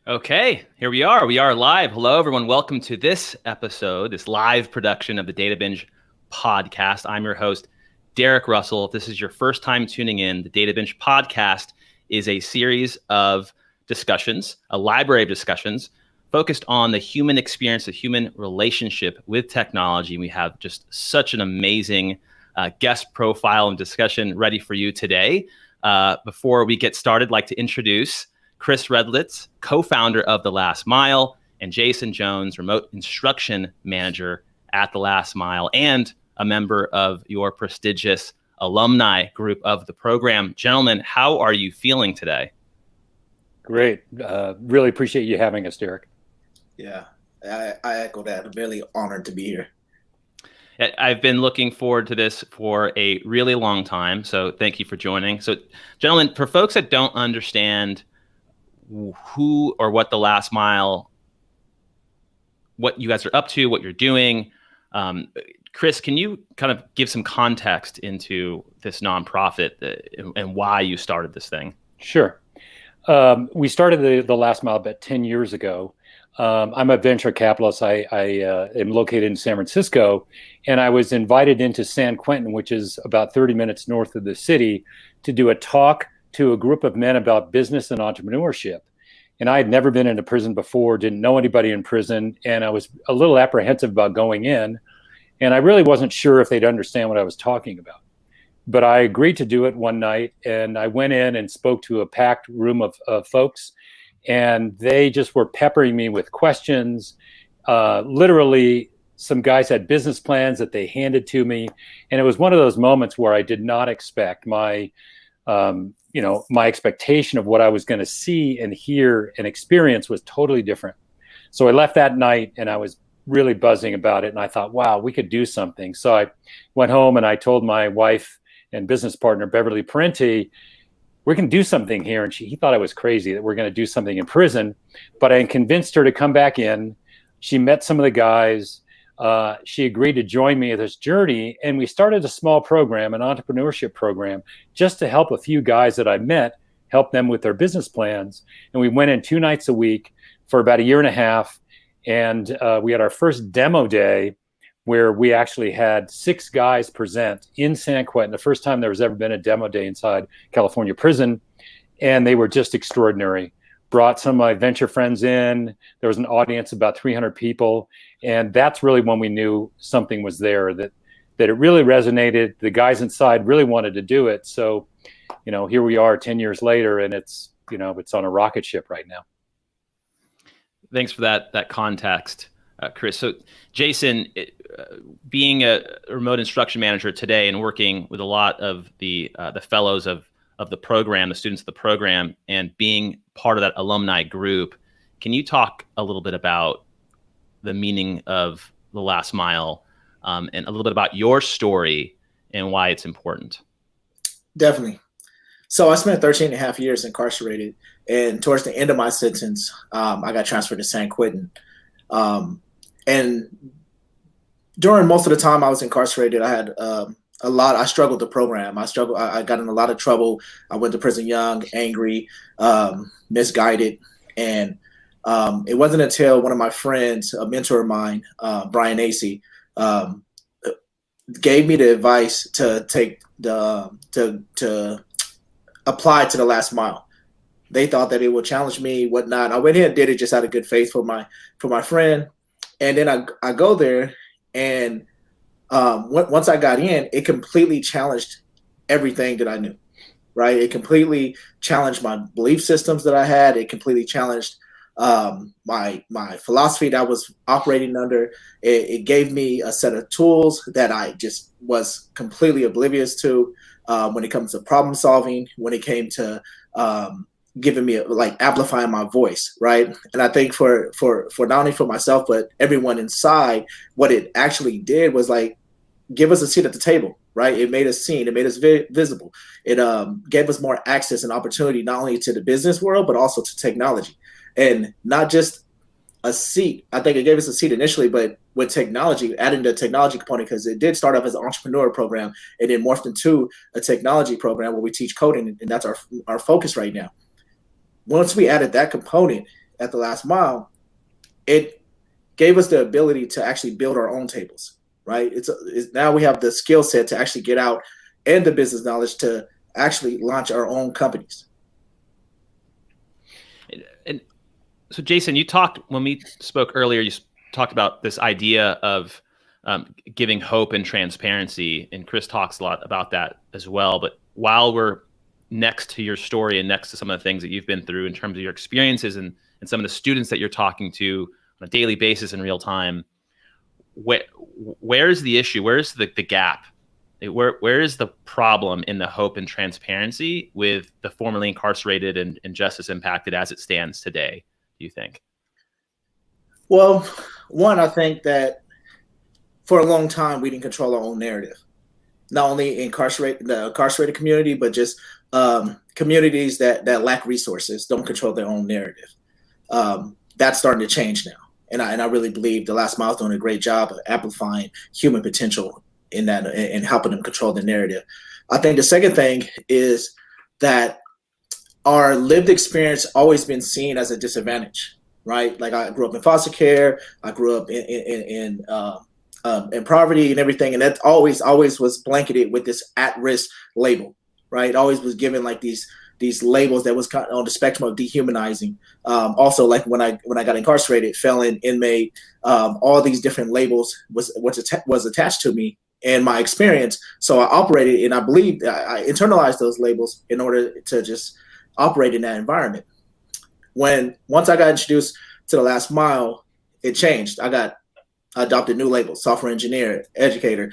Okay, here we are. We are live. Hello, everyone. Welcome to this episode, this live production of the Data Binge Podcast. I'm your host, Derek Russell. If this is your first time tuning in, the Data Binge Podcast is a series of discussions, a library of discussions focused on the human experience, the human relationship with technology. We have just such an amazing guest profile and discussion ready for you today. Before we get started, I'd like to introduce Chris Redlitz, co-founder of The Last Mile, and Jason Jones, remote instruction manager at The Last Mile, and a member of your prestigious alumni group of the program. Gentlemen, how are you feeling today? Great. Really appreciate you having us, Derek. Yeah, I echo that. I'm really honored to be here. I've been looking forward to this for a really long time, so thank you for joining. So, gentlemen, for folks that don't understand who or what The Last Mile, what you guys are up to, what you're doing. Chris, can you kind of give some context into this nonprofit and why you started this thing? Sure. We started the Last Mile about 10 years ago. I'm a venture capitalist. I am located in San Francisco, and I was invited into San Quentin, which is about 30 minutes north of the city, to do a talk to a group of men about business and entrepreneurship. And I had never been into prison before, didn't know anybody in prison, and I was a little apprehensive about going in. And I really wasn't sure if they'd understand what I was talking about. But I agreed to do it one night, and I went in and spoke to a packed room of folks, and they just were peppering me with questions. Literally, some guys had business plans that they handed to me, and it was one of those moments where I did not expect my expectation of what I was going to see and hear and experience was totally different. So I left that night, and I was really buzzing about it, and I thought, wow, we could do something. So I went home and I told my wife and business partner, Beverly Parenti, we're going to do something here. And he thought I was crazy that we're going to do something in prison, but I convinced her to come back in. She met some of the guys. She agreed to join me at this journey, and we started a small program, an entrepreneurship program, just to help a few guys that I met, help them with their business plans. And we went in 2 nights a week for about a year and a half. And we had our first demo day where we actually had 6 guys present in San Quentin, the first time there was ever been a demo day inside California prison. And they were just extraordinary. Brought some of my venture friends in. There was an audience of about 300 people. And that's really when we knew something was there, that it really resonated. The guys inside really wanted to do it. So, here we are 10 years later, and it's on a rocket ship right now. Thanks for that context, Chris. So, Jason, being a remote instruction manager today and working with a lot of the fellows of the program, the students of the program, and being part of that alumni group, can you talk a little bit about the meaning of The Last Mile and a little bit about your story and why it's important? Definitely. So I spent 13 and a half years incarcerated, and towards the end of my sentence, I got transferred to San Quentin. And during most of the time I was incarcerated, I had I struggled the program. I got in a lot of trouble. I went to prison young, angry, misguided. And it wasn't until one of my friends, a mentor of mine, Brian Acey, gave me the advice to take to apply to The Last Mile. They thought that it would challenge me, whatnot. I went ahead and did it just out of good faith for my friend. And then I go there, and once I got in, it completely challenged everything that I knew, right? It completely challenged my belief systems that I had. It completely challenged my philosophy that I was operating under. It gave me a set of tools that I just was completely oblivious to when it comes to problem solving, when it came to giving me amplifying my voice, right? And I think for not only for myself but everyone inside, what it actually did was give us a seat at the table, right? It made us seen, it made us visible. It gave us more access and opportunity not only to the business world but also to technology, and not just a seat. I think it gave us a seat initially, but with technology, adding the technology component, because it did start off as an entrepreneur program and then morphed into a technology program where we teach coding, and that's our focus right now. Once we added that component, at the last mile, it gave us the ability to actually build our own tables, right? It's now we have the skill set to actually get out and the business knowledge to actually launch our own companies. And so, Jason, when we spoke earlier, you talked about this idea of giving hope and transparency, and Chris talks a lot about that as well. But while we're next to your story and next to some of the things that you've been through in terms of your experiences and some of the students that you're talking to on a daily basis in real time, where's the issue? Where's the gap? Where is the problem in the hope and transparency with the formerly incarcerated and justice impacted as it stands today, do you think? Well, one, I think that for a long time, we didn't control our own narrative. Not only the incarcerated community, but just communities that lack resources don't control their own narrative. That's starting to change now. And I really believe the last mile is doing a great job of amplifying human potential in that and helping them control the narrative. I think the second thing is that our lived experience always been seen as a disadvantage, right? Like I grew up in foster care, I grew up in poverty and everything, and that always was blanketed with this at-risk label, right? Always was given like these labels that was kind of on the spectrum of dehumanizing. Also, like when I got incarcerated, felon, inmate, all these different labels was attached to me and my experience. So I operated, and I believe I internalized those labels in order to just operate in that environment. Once I got introduced to the last mile, it changed. I adopted new labels: software engineer, educator,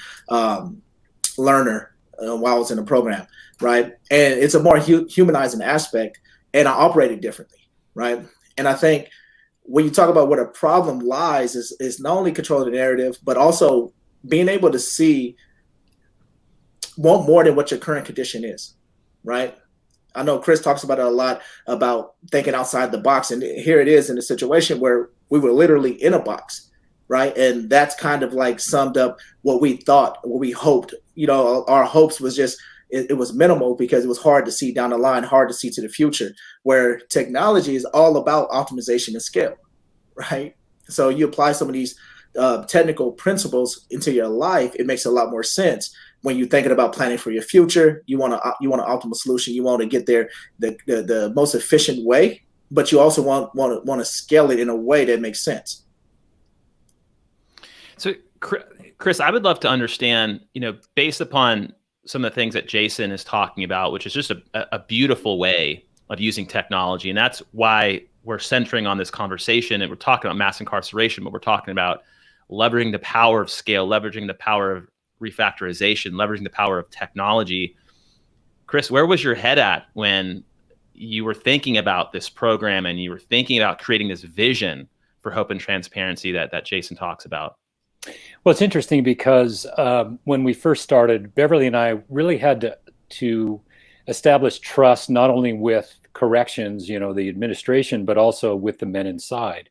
learner, while I was in the program, right? And it's a more humanizing aspect, and I operated differently, right? And I think when you talk about what a problem lies is not only controlling the narrative, but also being able to see more than what your current condition is, right? I know Chris talks about it a lot, about thinking outside the box, and here it is in a situation where we were literally in a box, right? And that's kind of like summed up what we thought, what we hoped. Our hopes was just, it was minimal because it was hard to see down the line, hard to see to the future, where technology is all about optimization and scale, right? So you apply some of these technical principles into your life, it makes a lot more sense. When you're thinking about planning for your future, you want an optimal solution. You want to get there the most efficient way, but you also want to scale it in a way that makes sense. So, Chris, I would love to understand, based upon some of the things that Jason is talking about, which is just a beautiful way of using technology. And that's why we're centering on this conversation, and we're talking about mass incarceration, but we're talking about leveraging the power of scale, leveraging the power of refactorization, leveraging the power of technology. Chris, where was your head at when you were thinking about this program and you were thinking about creating this vision for hope and transparency that Jason talks about? Well, it's interesting because when we first started, Beverly and I really had to establish trust, not only with corrections, the administration, but also with the men inside.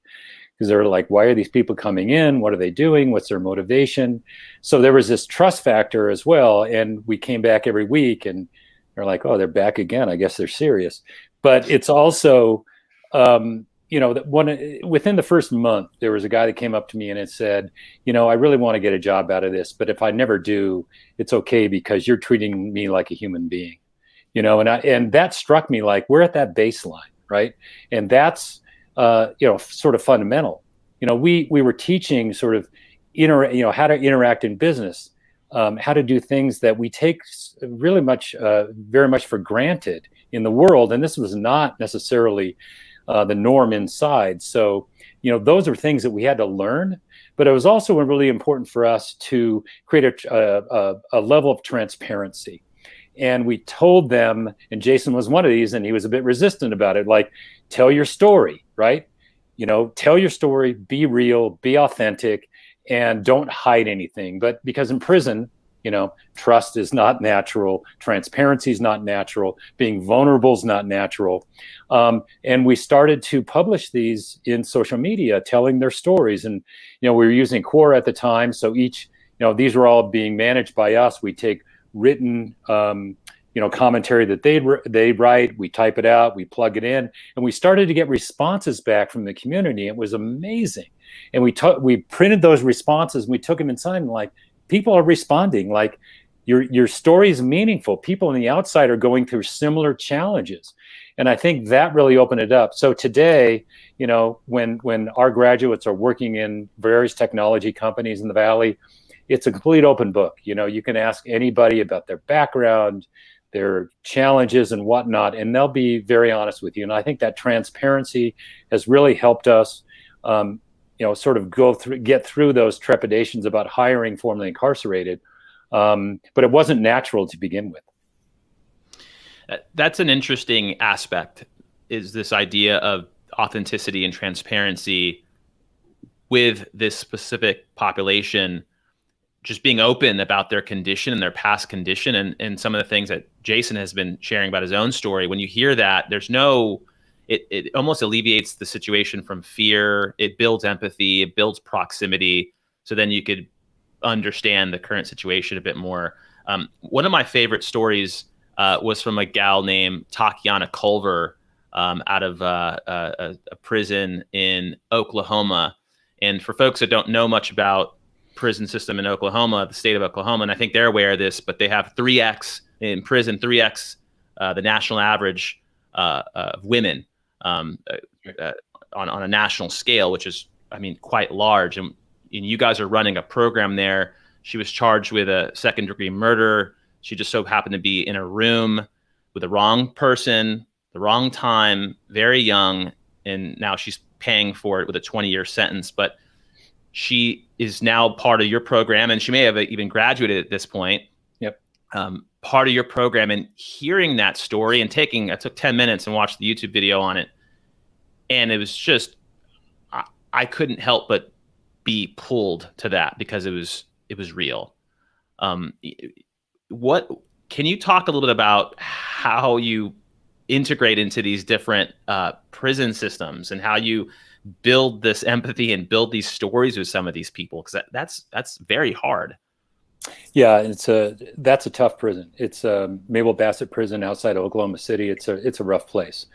Because they're like, why are these people coming in? What are they doing? What's their motivation? So there was this trust factor as well. And we came back every week and they're like, oh, they're back again. I guess they're serious. But it's also, within the first month, there was a guy that came up to me and it said, I really want to get a job out of this, but if I never do, it's okay because you're treating me like a human being, and that struck me like we're at that baseline, right? And that's, sort of fundamental. We were teaching sort of, how to interact in business, how to do things that we take really very much for granted in the world. And this was not necessarily the norm inside. So, those are things that we had to learn, but it was also really important for us to create a level of transparency. And we told them, and Jason was one of these, and he was a bit resistant about it, like, tell your story, right? Tell your story, be real, be authentic, and don't hide anything. But because in prison, trust is not natural, transparency is not natural, being vulnerable is not natural. And we started to publish these in social media, telling their stories. And, we were using Quora at the time. So these were all being managed by us. We take written, commentary that they write. We type it out, we plug it in, and we started to get responses back from the community. It was amazing. And we printed those responses and we took them inside, and like, people are responding. Like, your story is meaningful. People on the outside are going through similar challenges. And I think that really opened it up. So today, when our graduates are working in various technology companies in the Valley, it's a complete open book. You can ask anybody about their background, their challenges and whatnot, and they'll be very honest with you. And I think that transparency has really helped us, sort of get through those trepidations about hiring formerly incarcerated. But it wasn't natural to begin with. That's an interesting aspect, is this idea of authenticity and transparency with this specific population, just being open about their condition and their past condition, and some of the things that Jason has been sharing about his own story. When you hear that, it almost alleviates the situation from fear. It builds empathy, it builds proximity. So then you could understand the current situation a bit more. One of my favorite stories was from a gal named Tatiana Culver out of a prison in Oklahoma. And for folks that don't know much about prison system in Oklahoma, the state of Oklahoma, and I think they're aware of this, but they have 3x in prison, 3x the national average of women on a national scale, which is, quite large. And you guys are running a program there. She was charged with a second-degree murder. She just so happened to be in a room with the wrong person, the wrong time, very young, and now she's paying for it with a 20-year sentence. But she is now part of your program, and she may have even graduated at this point. Yep. Part of your program, and hearing that story and I took 10 minutes and watched the YouTube video on it, and it was just, I couldn't help but be pulled to that because it was real. What can you talk a little bit about how you integrate into these different prison systems and how you build this empathy and build these stories with some of these people? Because that's very hard. Yeah, that's a tough prison. It's Mabel Bassett Prison outside Oklahoma City. It's a rough place,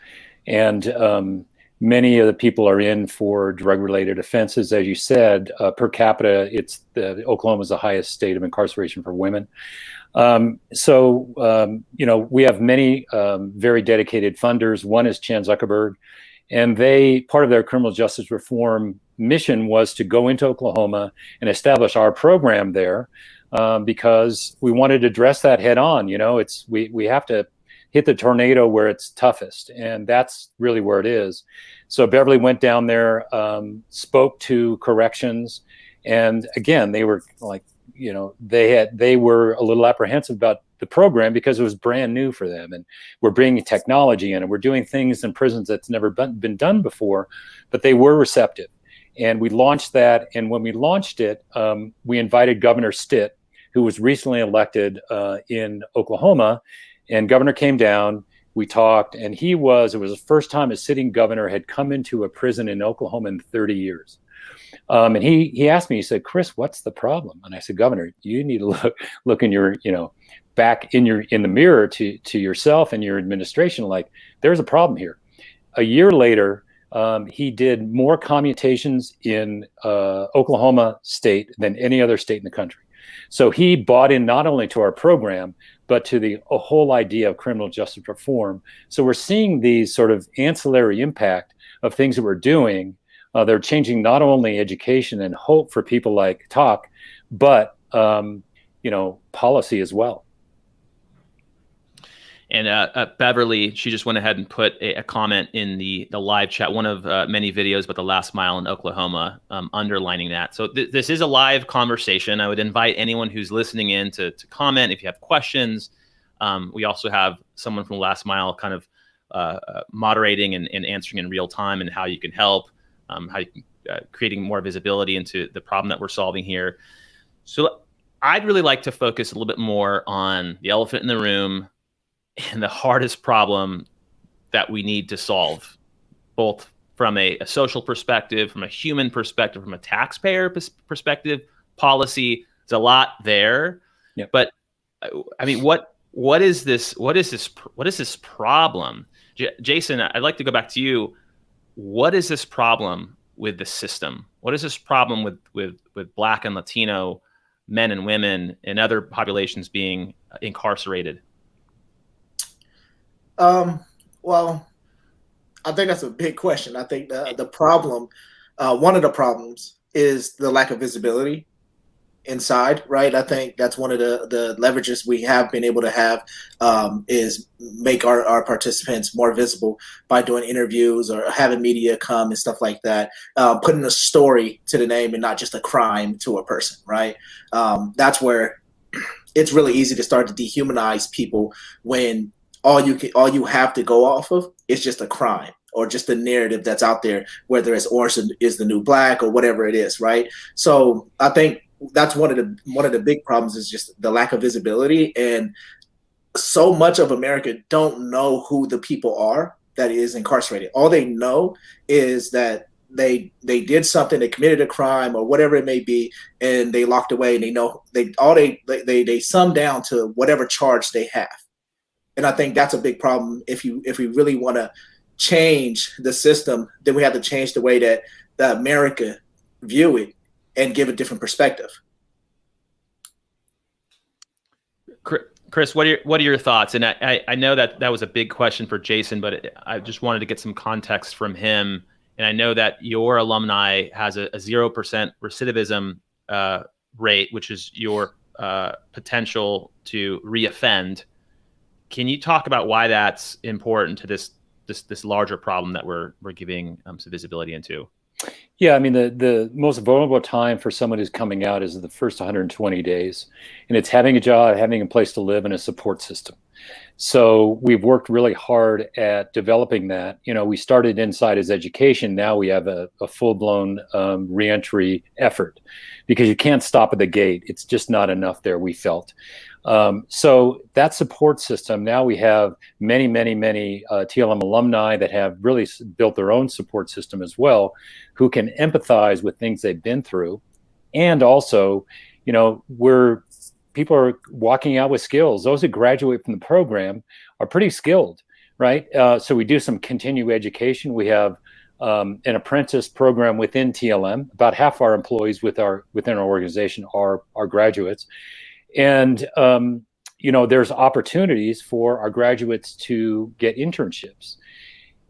and many of the people are in for drug-related offenses, as you said. Per capita, Oklahoma is the highest state of incarceration for women. We have many very dedicated funders. One is Chan Zuckerberg, and part of their criminal justice reform mission was to go into Oklahoma and establish our program there, because we wanted to address that head on. We have to hit the tornado where it's toughest, and that's really where it is. So Beverly went down there, spoke to corrections, and again, they were like, they were a little apprehensive about the program because it was brand new for them, and we're bringing technology in, and we're doing things in prisons that's never been done before, but they were receptive. And we launched that, and when we launched it, we invited Governor Stitt, who was recently elected in Oklahoma, and Governor came down. We talked, and it was the first time a sitting governor had come into a prison in Oklahoma in 30 years. And he asked me, he said, "Chris, what's the problem?" And I said, "Governor, you need to look in your, back in the mirror to yourself and your administration. Like, there's a problem here." A year later, he did more commutations in Oklahoma state than any other state in the country. So he bought in not only to our program, but to the whole idea of criminal justice reform. So we're seeing these sort of ancillary impact of things that we're doing. They're changing not only education and hope for people like Talk, but policy as well. And Beverly, she just went ahead and put a comment in the live chat, one of many videos about the last mile in Oklahoma, underlining that. So this is a live conversation. I would invite anyone who's listening in to comment if you have questions. We also have someone from Last Mile kind of moderating and answering in real time, and how you can help, how you can creating more visibility into the problem that we're solving here. So I'd really like to focus a little bit more on the elephant in the room and the hardest problem that we need to solve, both from a social perspective, from a human perspective, from a taxpayer perspective. Policy, there's a lot there. Yep. But I mean, what what is this problem? Jason, I'd like to go back to you. What is this problem with the system? What is this problem with Black and Latino men and women and other populations being incarcerated? Well, I think that's a big question. I think the problem, one of the problems, is the lack of visibility inside, right? I think that's one of the leverages we have been able to have, is make our participants more visible by doing interviews or having media come and stuff like that, putting a story to the name and not just a crime to a person, right? That's where it's really easy to start to dehumanize people when all you have to go off of is just a crime or just a narrative that's out there, whether it's orange is the new black or whatever it is, right? So I think that's one of the big problems, is just the lack of visibility, and so much of America don't know who the people are that is incarcerated. All they know is that they did something, they committed a crime or whatever it may be, and they locked away, and they sum down to whatever charge they have. And I think that's a big problem. If we really want to change the system, then we have to change the way that America view it and give a different perspective. Chris, what are your thoughts? And I know that was a big question for Jason, but I just wanted to get some context from him. And I know that your alumni has a 0% recidivism rate, which is your potential to reoffend. Can you talk about why that's important to this larger problem that we're giving some visibility into? Yeah, I mean, the most vulnerable time for someone who's coming out is the first 120 days. And it's having a job, having a place to live, and a support system. So we've worked really hard at developing that. You know, we started inside as education. Now we have a full-blown reentry effort, because you can't stop at the gate. It's just not enough there, we felt. So that support system, now we have many TLM alumni that have really built their own support system as well, who can empathize with things they've been through. And also, you know, people are walking out with skills. Those who graduate from the program are pretty skilled, right? So we do some continuing education. We have an apprentice program within TLM. About half our employees within our organization are graduates. And, you know, there's opportunities for our graduates to get internships.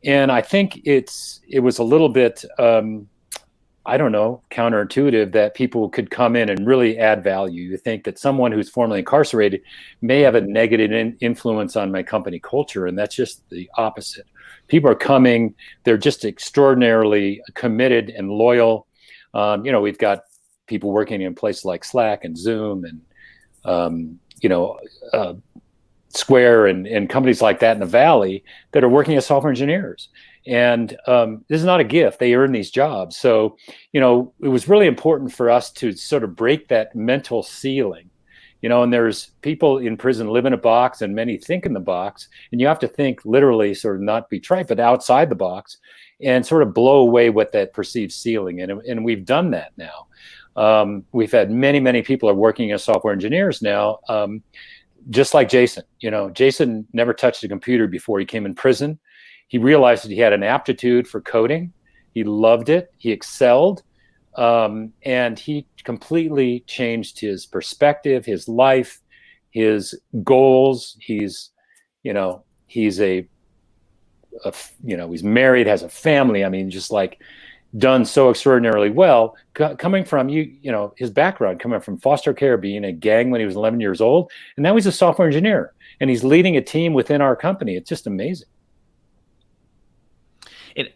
And I think it was a little bit, I don't know, counterintuitive that people could come in and really add value. You think that someone who's formerly incarcerated may have a negative influence on my company culture, and that's just the opposite. People are coming, they're just extraordinarily committed and loyal. You know, we've got people working in places like Slack and Zoom and Square and companies like that in the Valley that are working as software engineers. And this is not a gift. They earn these jobs. So, you know, it was really important for us to sort of break that mental ceiling. You know, and there's people in prison live in a box, and many think in the box. And you have to think literally, sort of not be trite, but outside the box, and sort of blow away what that perceived ceiling. And we've done that now. We've had many people are working as software engineers now, just like Jason. You know, Jason never touched a computer before he came in prison. He realized that he had an aptitude for coding. He loved it. He excelled. And he completely changed his perspective, his life, his goals. He's he's married, has a family. I mean, just like done so extraordinarily well, coming from his background, coming from foster care, being in a gang when he was 11 years old, and now he's a software engineer, and he's leading a team within our company. It's just amazing. And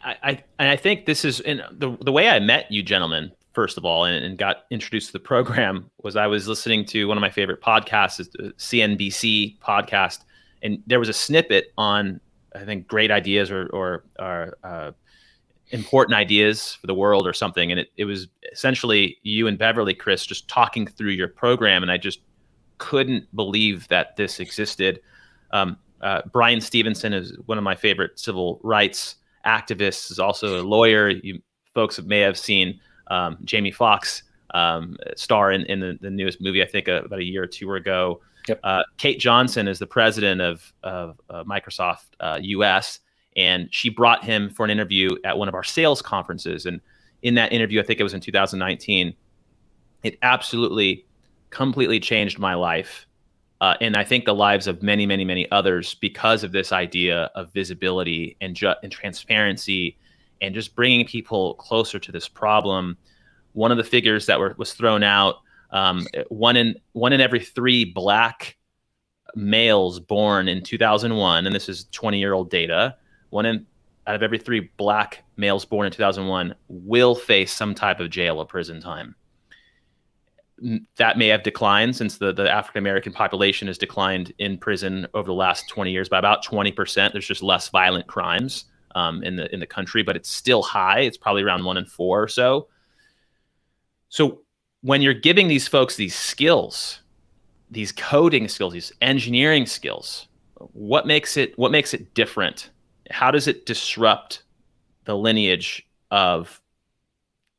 I think this is the way I met you gentlemen, first of all, and got introduced to the program, was I was listening to one of my favorite podcasts, is the CNBC podcast, and there was a snippet on, I think, great ideas or important ideas for the world or something. And it was essentially you and Beverly, Chris, just talking through your program. And I just couldn't believe that this existed. Brian Stevenson is one of my favorite civil rights activists, is also a lawyer. You folks may have seen Jamie Foxx star in the newest movie, I think about a year or two ago. Yep. Kate Johnson is the president of Microsoft US, and she brought him for an interview at one of our sales conferences. And in that interview, I think it was in 2019, it absolutely completely changed my life. And I think the lives of many, many, many others, because of this idea of visibility and transparency and just bringing people closer to this problem. One of the figures that was thrown out, one in every 3 Black males born in 2001, and this is 20-year-old data, out of every 3 Black males born in 2001 will face some type of jail or prison time. That may have declined since the African-American population has declined in prison over the last 20 years by about 20%. There's just less violent crimes in the country, but it's still high. It's probably around 1 in 4 or so. So when you're giving these folks these skills, these coding skills, these engineering skills, what makes it different? How does it disrupt the lineage of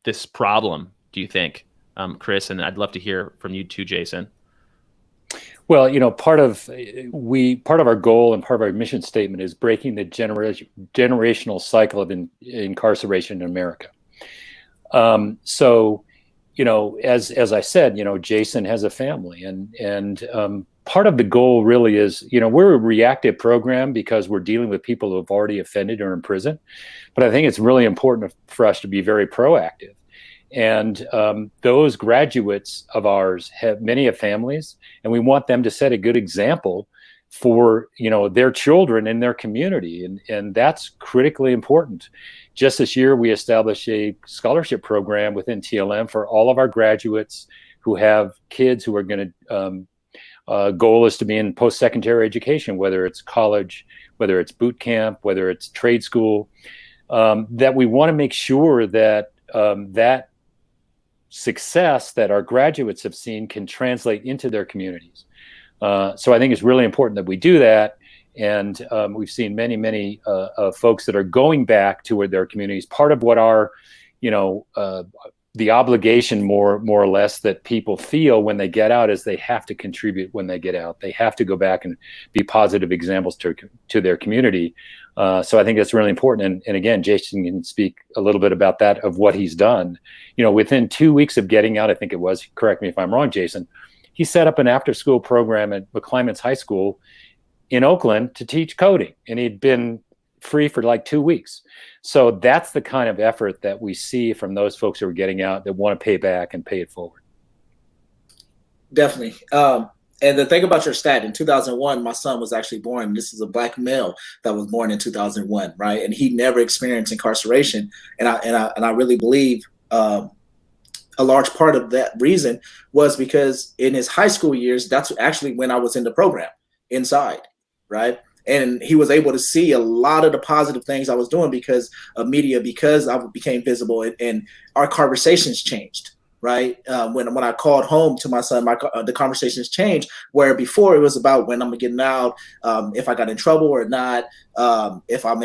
this problem, do you think, Chris? And I'd love to hear from you too, Jason. Well, part of our goal and part of our mission statement is breaking the generational cycle of incarceration in America. So, as I said, Jason has a family, and part of the goal really is, we're a reactive program because we're dealing with people who have already offended or in prison. But I think it's really important for us to be very proactive. And those graduates of ours many have families, and we want them to set a good example for their children in their community, and that's critically important. Just this year, we established a scholarship program within TLM for all of our graduates who have kids who are going to goal is to be in post-secondary education, whether it's college, whether it's boot camp, whether it's trade school, that we want to make sure that that success that our graduates have seen can translate into their communities. So I think it's really important that we do that. And we've seen many folks that are going back to their communities. Part of what our, the obligation more or less that people feel when they get out is they have to contribute when they get out. They have to go back and be positive examples to their community. So I think that's really important. And again, Jason can speak a little bit about that, of what he's done. Within 2 weeks of getting out, I think it was, correct me if I'm wrong, Jason, he set up an after-school program at McClymonds High School in Oakland to teach coding. And he'd been free for like 2 weeks. So that's the kind of effort that we see from those folks who are getting out that want to pay back and pay it forward. Definitely. And the thing about your stat, in 2001, my son was actually born. This is a Black male that was born in 2001, right? And he never experienced incarceration. And I really believe a large part of that reason was because in his high school years, that's actually when I was in the program inside, right? And he was able to see a lot of the positive things I was doing because of media, because I became visible, and our conversations changed. Right. When I called home to my son, the conversations changed, where before it was about when I'm getting out, if I got in trouble or not, if I'm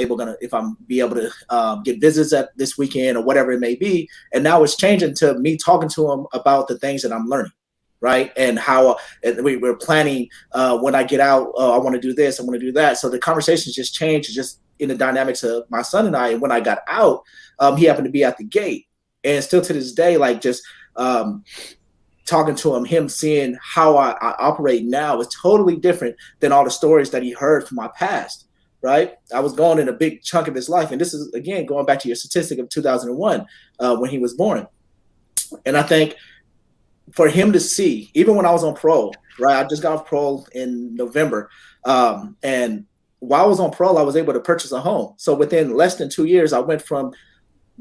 be able to get visits at this weekend or whatever it may be. And now it's changing to me talking to him about the things that I'm learning. Right. And how we're planning when I get out, I want to do this, I want to do that. So the conversations just changed just in the dynamics of my son and I. And when I got out, he happened to be at the gate, and still to this day, like just talking to him seeing how I operate now is totally different than all the stories that he heard from my past, right? I was gone in a big chunk of his life. And this is, again, going back to your statistic of 2001 when he was born. And I think for him to see, even when I was on parole, right? I just got off parole in November. And while I was on parole, I was able to purchase a home. So within less than 2 years, I went from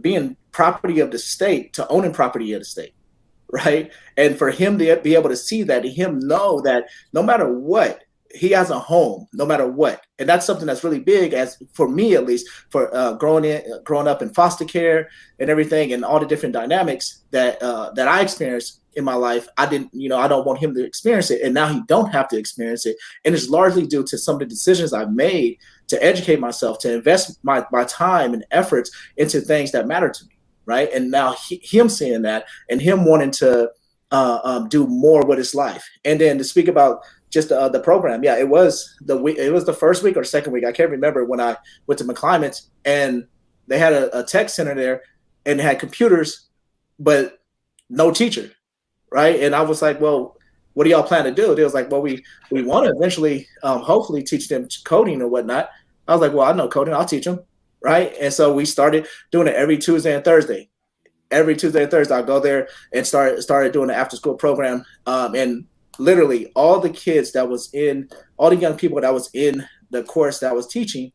being property of the state to owning property of the state. Right. And for him to be able to see that, him know that no matter what, he has a home, no matter what. And that's something that's really big, as for me, at least, for growing up in foster care and everything, and all the different dynamics that I experienced in my life. I don't want him to experience it. And now he don't have to experience it. And it's largely due to some of the decisions I've made to educate myself, to invest my time and efforts into things that matter to me. Right. And now him seeing that and him wanting to do more with his life. And then to speak about just the program, yeah, it was the first week or second week, I can't remember, when I went to McClymonds, and they had a tech center there, and they had computers, but no teacher, right? And I was like, well, what do y'all plan to do? They was like, well, we want to eventually, hopefully, teach them coding or whatnot. I was like, well, I know coding, I'll teach them, right? And so we started doing it every Tuesday and Thursday. Every Tuesday and Thursday, I'll go there and started doing the after school program. And literally all the young people that was in the course that I was teaching,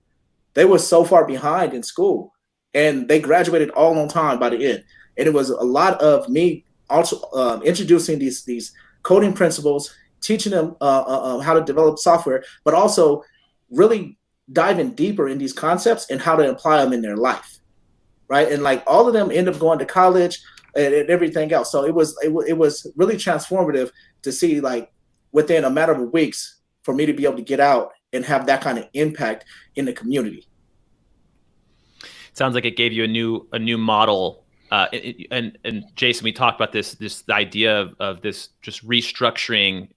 they were so far behind in school, and they graduated all on time by the end. And it was a lot of me also introducing these coding principles, teaching them how to develop software, but also really diving deeper in these concepts and how to apply them in their life. Right. And like all of them end up going to college and everything else. So it was really transformative to see, like, within a matter of weeks, for me to be able to get out and have that kind of impact in the community. Sounds like it gave you a new model. And Jason, we talked about this idea of this just restructuring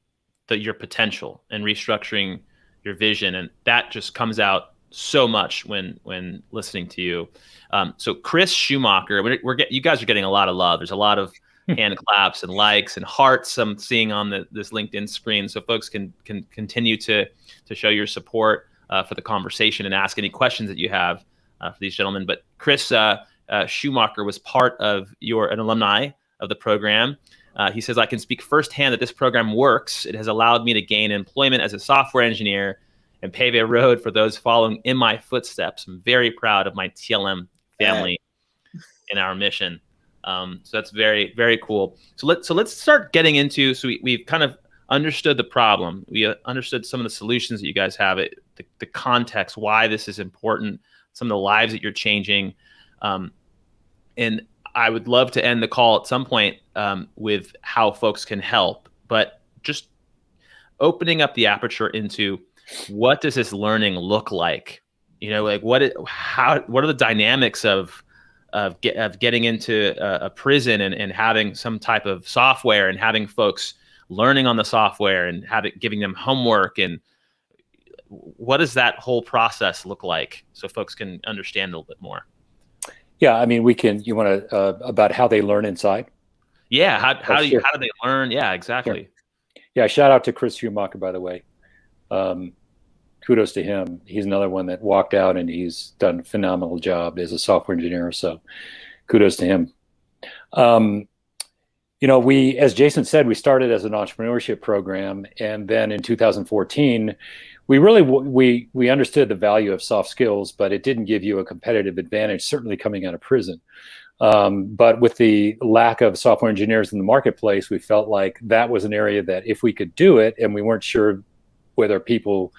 your potential and restructuring your vision. And that just comes out so much when listening to you. So Chris Schumacher, you guys are getting a lot of love. There's a lot of hand claps and likes and hearts I'm seeing on this LinkedIn screen. So folks can continue to show your support for the conversation and ask any questions that you have for these gentlemen. But Chris Schumacher was part of an alumni of the program. He says, I can speak firsthand that this program works. It has allowed me to gain employment as a software engineer and pave a road for those following in my footsteps. I'm very proud of my TLM family and our mission. So that's very, very cool. So let's start getting into, we've kind of understood the problem. We understood some of the solutions that you guys have, the context, why this is important, some of the lives that you're changing. And I would love to end the call at some point with how folks can help, but just opening up the aperture into what does this learning look like? Like what are the dynamics of getting into a prison and having some type of software and having folks learning on the software and giving them homework, and what does that whole process look like so folks can understand a little bit more? Yeah, I mean, you want to about how they learn inside? Yeah, how do they learn? Yeah, exactly. Sure. Yeah, shout out to Chris Schumacher, by the way. Kudos to him. He's another one that walked out and he's done a phenomenal job as a software engineer. So kudos to him. We, as Jason said, we started as an entrepreneurship program. And then in 2014, we understood the value of soft skills, but it didn't give you a competitive advantage, certainly coming out of prison. But with the lack of software engineers in the marketplace, we felt like that was an area that if we could do it, and we weren't sure whether people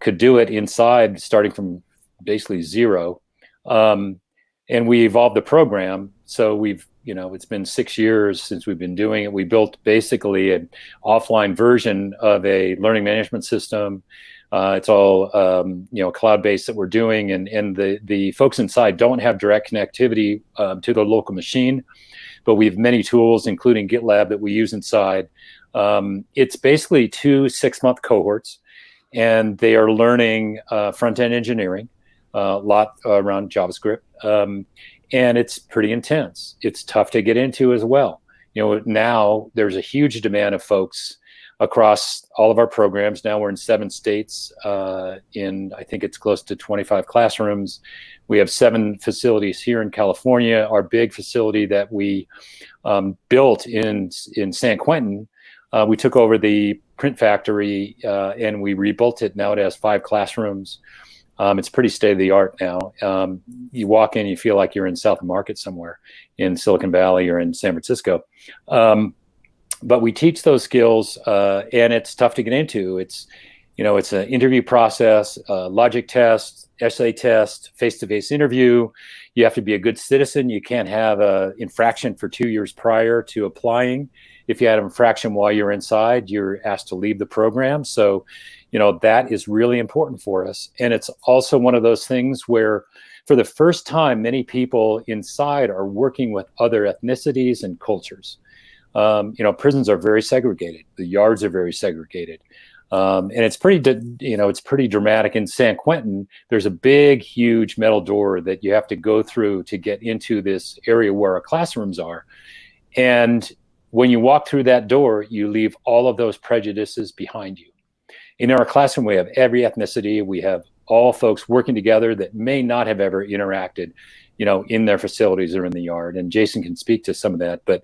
could do it inside, starting from basically zero. And we evolved the program. So it's been 6 years since we've been doing it. We built basically an offline version of a learning management system. It's all, cloud-based that we're doing. And the folks inside don't have direct connectivity to the local machine, but we have many tools, including GitLab, that we use inside. It's basically 2 6-month cohorts, and they are learning front-end engineering, a lot around JavaScript, and it's pretty intense. It's tough to get into as well. Now there's a huge demand of folks across all of our programs. Now we're in 7 states, I think it's close to 25 classrooms. We have 7 facilities here in California. Our big facility that we built in San Quentin, we took over the print factory and we rebuilt it. Now it has 5 classrooms. It's pretty state of the art now. You walk in, you feel like you're in South Market somewhere in Silicon Valley or in San Francisco. But we teach those skills, and it's tough to get into. It's an interview process, logic test, essay test, face-to-face interview. You have to be a good citizen. You can't have an infraction for 2 years prior to applying. If you had an infraction while you're inside, you're asked to leave the program. So, that is really important for us. And it's also one of those things where, for the first time, many people inside are working with other ethnicities and cultures. Prisons are very segregated. The yards are very segregated. And it's pretty dramatic. In San Quentin, there's a big, huge metal door that you have to go through to get into this area where our classrooms are. And when you walk through that door, you leave all of those prejudices behind you. In our classroom, we have every ethnicity. We have all folks working together that may not have ever interacted, in their facilities or in the yard. And Jason can speak to some of that. But,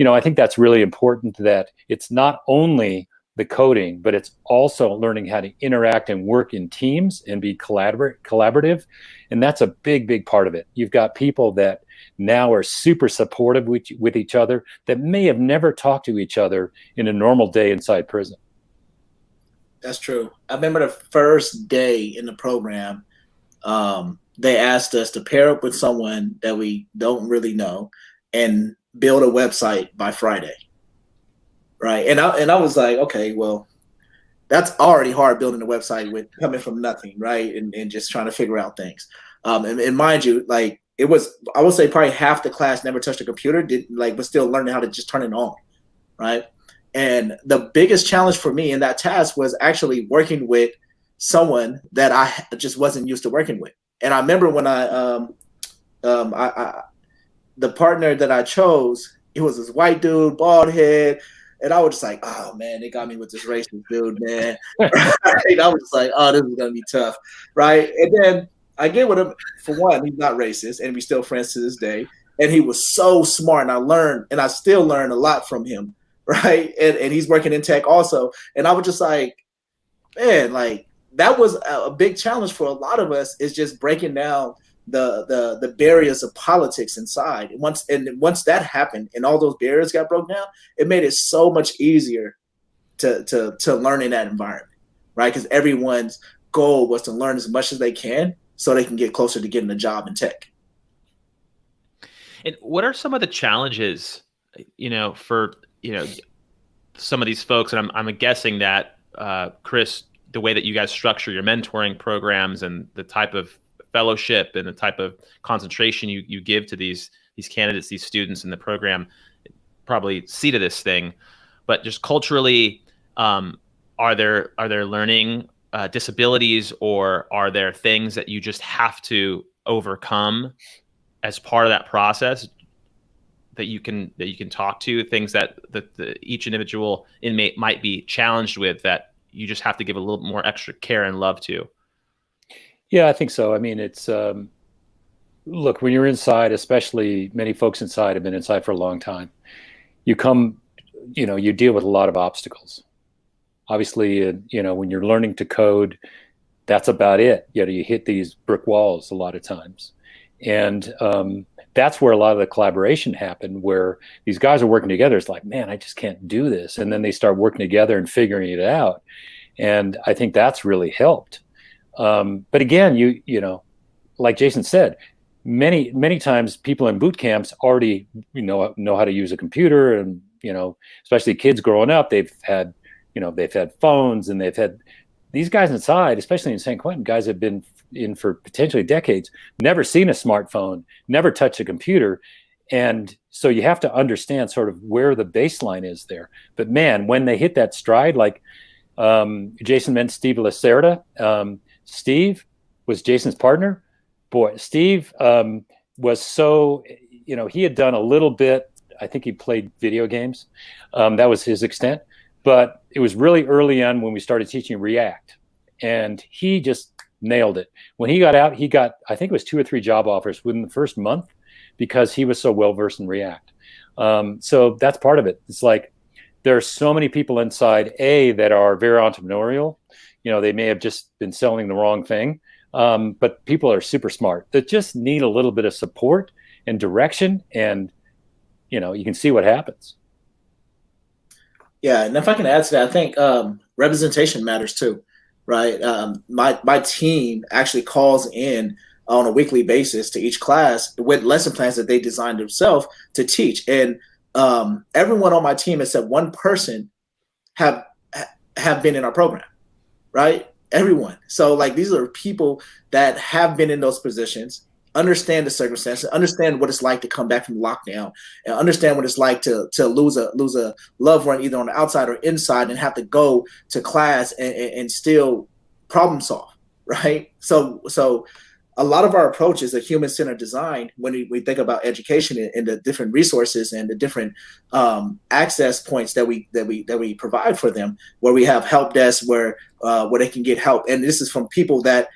I think that's really important, that it's not only the coding, but it's also learning how to interact and work in teams and be collaborative. And that's a big, big part of it. You've got people that now are super supportive with each other that may have never talked to each other in a normal day inside prison. That's true. I remember the first day in the program, they asked us to pair up with someone that we don't really know and build a website by Friday. Right. And I was like, okay, well, that's already hard building a website with coming from nothing. Right. And just trying to figure out things. And mind you, like it was, I would say probably half the class never touched a computer, was still learning how to just turn it on. Right. And the biggest challenge for me in that task was actually working with someone that I just wasn't used to working with. And I remember when the partner that I chose, it was this white dude, bald head. And I was just like, oh, man, they got me with this racist dude, man. Right? I was just like, oh, this is going to be tough. Right. And then I get with him. For one, he's not racist, and we're still friends to this day. And he was so smart. And I still learn a lot from him. Right. And he's working in tech also. And I was just like, man, like that was a big challenge for a lot of us, is just breaking down the barriers of politics inside. Once that happened and all those barriers got broken down, it made it so much easier to learn in that environment, right? Because everyone's goal was to learn as much as they can so they can get closer to getting a job in tech. And what are some of the challenges, for some of these folks? And I'm guessing that Chris, the way that you guys structure your mentoring programs and the type of fellowship and the type of concentration you give to these candidates, these students in the program, probably see to this thing. But just culturally, are there learning disabilities, or are there things that you just have to overcome as part of that process that you can talk to, things that each individual inmate might be challenged with, that you just have to give a little more extra care and love to? Yeah, I think so. I mean, it's look, when you're inside, especially many folks inside have been inside for a long time, you deal with a lot of obstacles. Obviously, when you're learning to code, that's about it. You hit these brick walls a lot of times. And that's where a lot of the collaboration happened, where these guys are working together. It's like, man, I just can't do this. And then they start working together and figuring it out. And I think that's really helped. But again, like Jason said, many times people in boot camps already know how to use a computer, and especially kids growing up, they've had phones, and they've had these guys inside, especially in San Quentin, guys have been in for potentially decades, never seen a smartphone, never touched a computer. And so you have to understand sort of where the baseline is there. But man, when they hit that stride, like Jason meant Steve Lacerda. Steve was Jason's partner. Boy, Steve was so, he had done a little bit. I think he played video games. That was his extent. But it was really early on when we started teaching React. And he just nailed it. When he got out, I think it was 2 or 3 job offers within the first month, because he was so well-versed in React. So that's part of it. It's like, there are so many people inside, that are very entrepreneurial. They may have just been selling the wrong thing. But people are super smart that just need a little bit of support and direction, and, you can see what happens. Yeah. And if I can add to that, I think representation matters too, right? My team actually calls in on a weekly basis to each class with lesson plans that they designed themselves to teach. And everyone on my team except one person have been in our program, right? Everyone. So like, these are people that have been in those positions, understand the circumstances, understand what it's like to come back from lockdown, and understand what it's like to lose a loved one either on the outside or inside, and have to go to class and still problem solve, right? So a lot of our approach is a human-centered design when we think about education and the different resources and the different access points that we provide for them, where we have help desks where they can get help. And this is from people that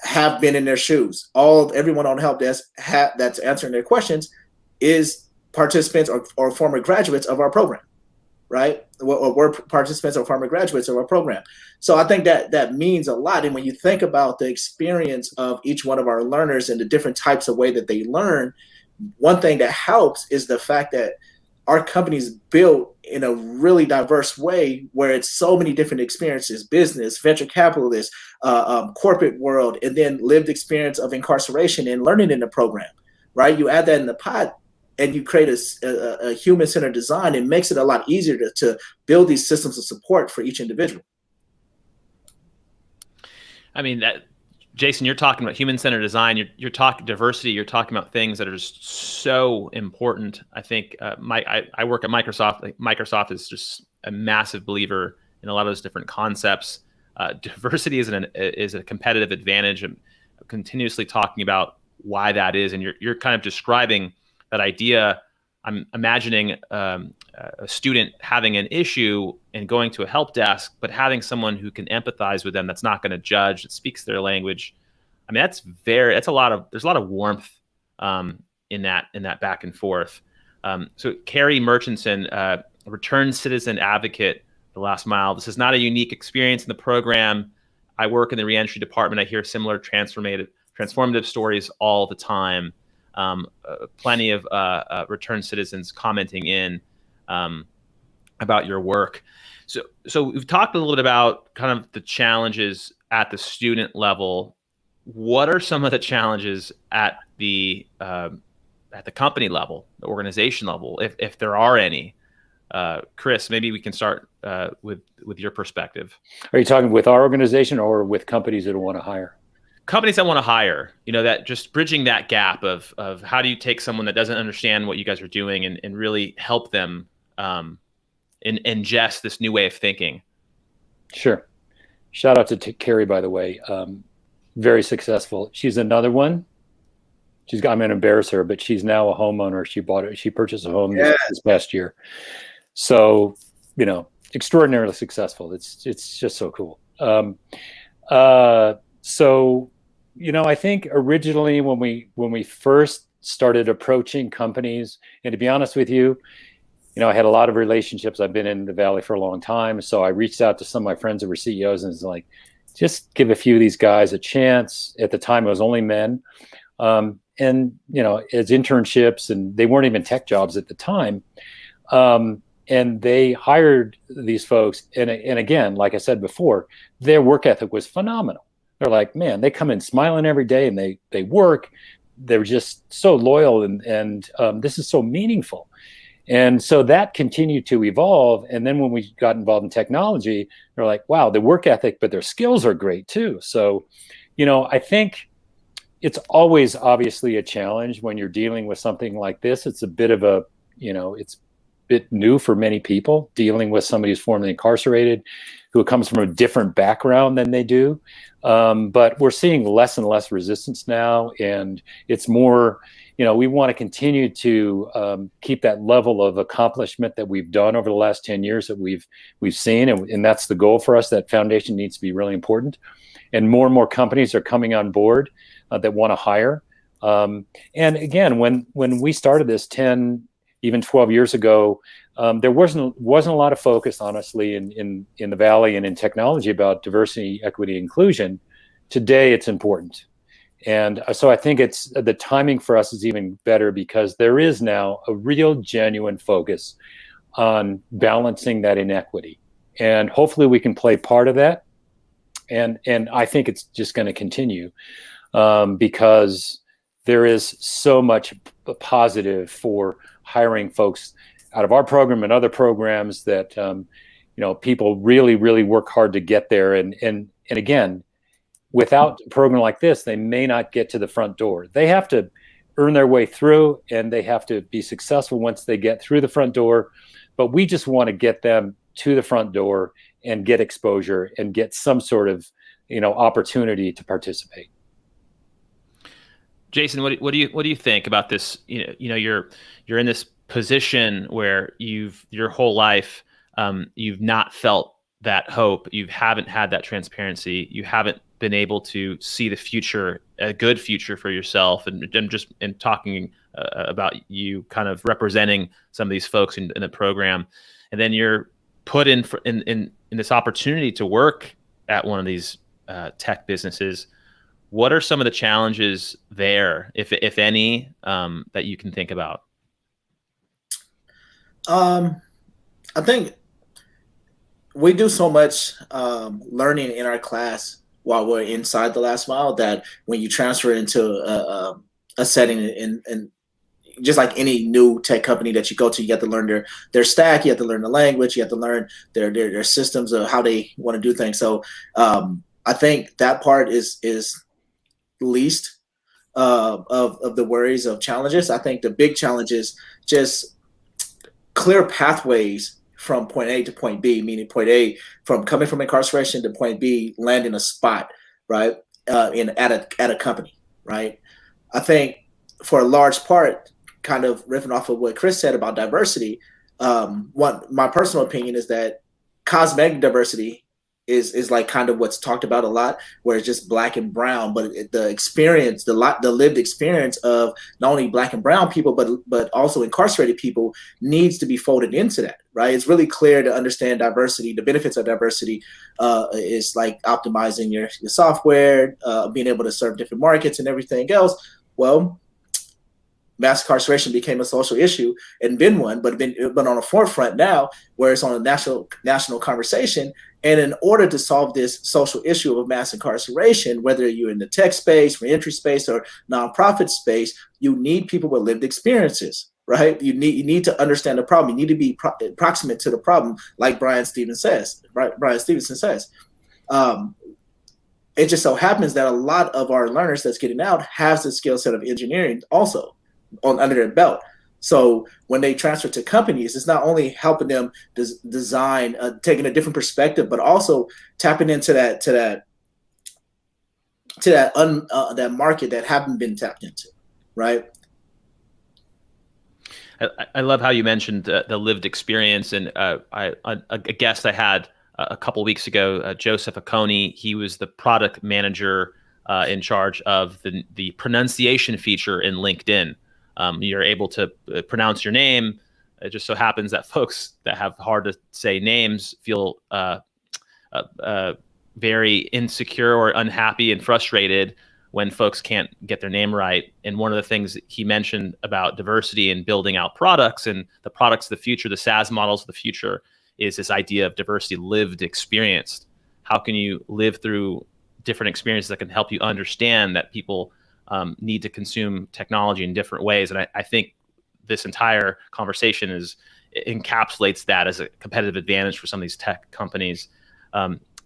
have been in their shoes. Everyone on the help desk that's answering their questions is participants or former graduates of our program, right? Or were participants or former graduates of our program. So I think that means a lot. And when you think about the experience of each one of our learners and the different types of way that they learn, one thing that helps is the fact that our company is built in a really diverse way where it's so many different experiences: business, venture capitalists, corporate world, and then lived experience of incarceration and learning in the program, right? You add that in the pot and you create a human-centered design. It makes it a lot easier to build these systems of support for each individual. I mean, Jason, you're talking about human-centered design. You're talking diversity. You're talking about things that are just so important. I think I work at Microsoft. Like, Microsoft is just a massive believer in a lot of those different concepts. Diversity is a competitive advantage. I'm continuously talking about why that is, and you're kind of describing that idea. I'm imagining a student having an issue and going to a help desk, but having someone who can empathize with them, that's not going to judge, that speaks their language. I mean, there's a lot of warmth in that back and forth. So Carrie Murchison, returned citizen advocate, the last mile. This is not a unique experience in the program. I work in the reentry department. I hear similar transformative stories all the time. Plenty of returned citizens commenting in about your work. So we've talked a little bit about kind of the challenges at the student level. What are some of the challenges at the company level, the organization level, if there are any? Chris, maybe we can start with your perspective. Are you talking with our organization or with companies that want to hire? Companies that want to hire, that just bridging that gap of how do you take someone that doesn't understand what you guys are doing and really help them ingest this new way of thinking? Sure. Shout out to Carrie, by the way. Very successful. She's another one. I'm going to embarrass her, but she's now a homeowner. She purchased a home this past year. So, extraordinarily successful. It's just so cool. So, I think originally when we first started approaching companies, and to be honest with you, I had a lot of relationships. I've been in the Valley for a long time. So I reached out to some of my friends that were CEOs and was like, just give a few of these guys a chance. At the time, it was only men. And, as internships, and they weren't even tech jobs at the time. And they hired these folks. And again, like I said before, their work ethic was phenomenal. They're like, man, they come in smiling every day and they work. They're just so loyal and this is so meaningful. And so that continued to evolve. And then when we got involved in technology, they're like, wow, the work ethic, but their skills are great too. So, I think it's always obviously a challenge when you're dealing with something like this. It's a bit of a, it's a bit new for many people, dealing with somebody who's formerly incarcerated, who comes from a different background than they do. But we're seeing less and less resistance now. And it's more, we want to continue to keep that level of accomplishment that we've done over the last 10 years that we've seen. And that's the goal for us. That foundation needs to be really important. And more companies are coming on board that want to hire. And again, when we started this 10, even 12 years ago, there wasn't a lot of focus, honestly, in the Valley and in technology about diversity, equity, inclusion. Today, it's important. And so I think the timing for us is even better because there is now a real genuine focus on balancing that inequity. And hopefully we can play part of that. And I think it's just going to continue because there is so much positive for hiring folks out of our program and other programs that, people really, really work hard to get there. And again, without a program like this, they may not get to the front door. They have to earn their way through, and they have to be successful once they get through the front door. But we just want to get them to the front door and get exposure and get some sort of, opportunity to participate. Jason, what do you think about this? You're in this position where your whole life you've not felt that hope. You haven't had that transparency. You haven't been able to see the future, a good future for yourself. And just in talking about you kind of representing some of these folks in the program, and then you're put in this opportunity to work at one of these tech businesses. What are some of the challenges there, if any, that you can think about? I think we do so much learning in our class while we're inside the last mile that when you transfer into a setting and just like any new tech company that you go to, you have to learn their stack, you have to learn the language, you have to learn their systems of how they want to do things. So I think that part is least of the worries of challenges. I think the big challenge is just clear pathways from point A to point B, meaning point A from coming from incarceration to point B, landing a spot, right, at a company, right? I think for a large part, kind of riffing off of what Chris said about diversity, my personal opinion is that cosmetic diversity is like kind of what's talked about a lot, where it's just black and brown, but the experience, the lived experience of not only black and brown people, but also incarcerated people needs to be folded into that, right? It's really clear to understand diversity. The benefits of diversity is like optimizing your software, being able to serve different markets and everything else. Well, mass incarceration became a social issue and been one, but on a forefront now, where it's on a national conversation. And in order to solve this social issue of mass incarceration, whether you're in the tech space, reentry space, or nonprofit space, you need people with lived experiences, right? You need to understand the problem. You need to be proximate to the problem, like Brian Stevenson says. It just so happens that a lot of our learners that's getting out has the skill set of engineering also under their belt. So when they transfer to companies, it's not only helping them design, taking a different perspective, but also tapping into that market that haven't been tapped into, right? I love how you mentioned the lived experience, and a guest I had a couple weeks ago, Joseph Aconi. He was the product manager in charge of the pronunciation feature in LinkedIn. You're able to pronounce your name. It just so happens that folks that have hard to say names feel very insecure or unhappy and frustrated when folks can't get their name right. And one of the things he mentioned about diversity and building out products and the products of the future, the SaaS models of the future, is this idea of diversity lived experience. How can you live through different experiences that can help you understand that people need to consume technology in different ways? And I think this entire conversation encapsulates that as a competitive advantage for some of these tech companies.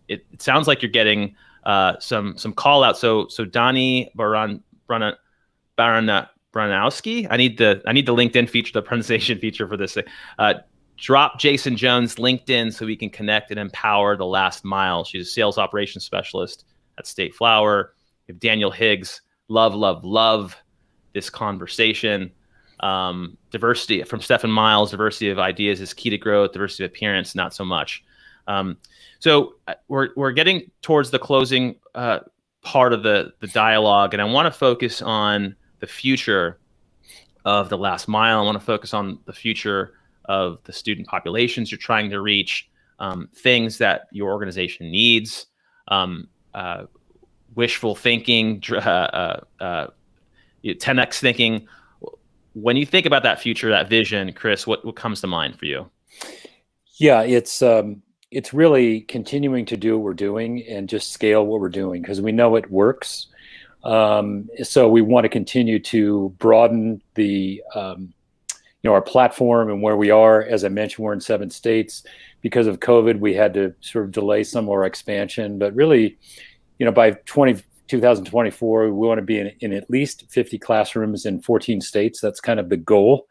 It sounds like you're getting some call out. So Donnie Baranowski, I need the LinkedIn feature, the pronunciation feature for this. Drop Jason Jones LinkedIn so we can connect and empower the last mile. She's a sales operations specialist at State Flower. We have Daniel Higgs. Love this conversation. Diversity from Stephen Miles. Diversity of ideas is key to growth. Diversity of appearance, not so much. So we're getting towards the closing part of the dialogue, and I want to focus on the future of the last mile. I want to focus on the future of the student populations you're trying to reach, things that your organization needs, wishful thinking, 10x thinking. When you think about that future, that vision, Chris, what comes to mind for you? Yeah, it's really continuing to do what we're doing and just scale what we're doing because we know it works. So we want to continue to broaden the our platform and where we are. As I mentioned, we're in 7 states. Because of COVID, we had to sort of delay some of our expansion, but really by 2024, we want to be in at least 50 classrooms in 14 states. That's kind of the goal.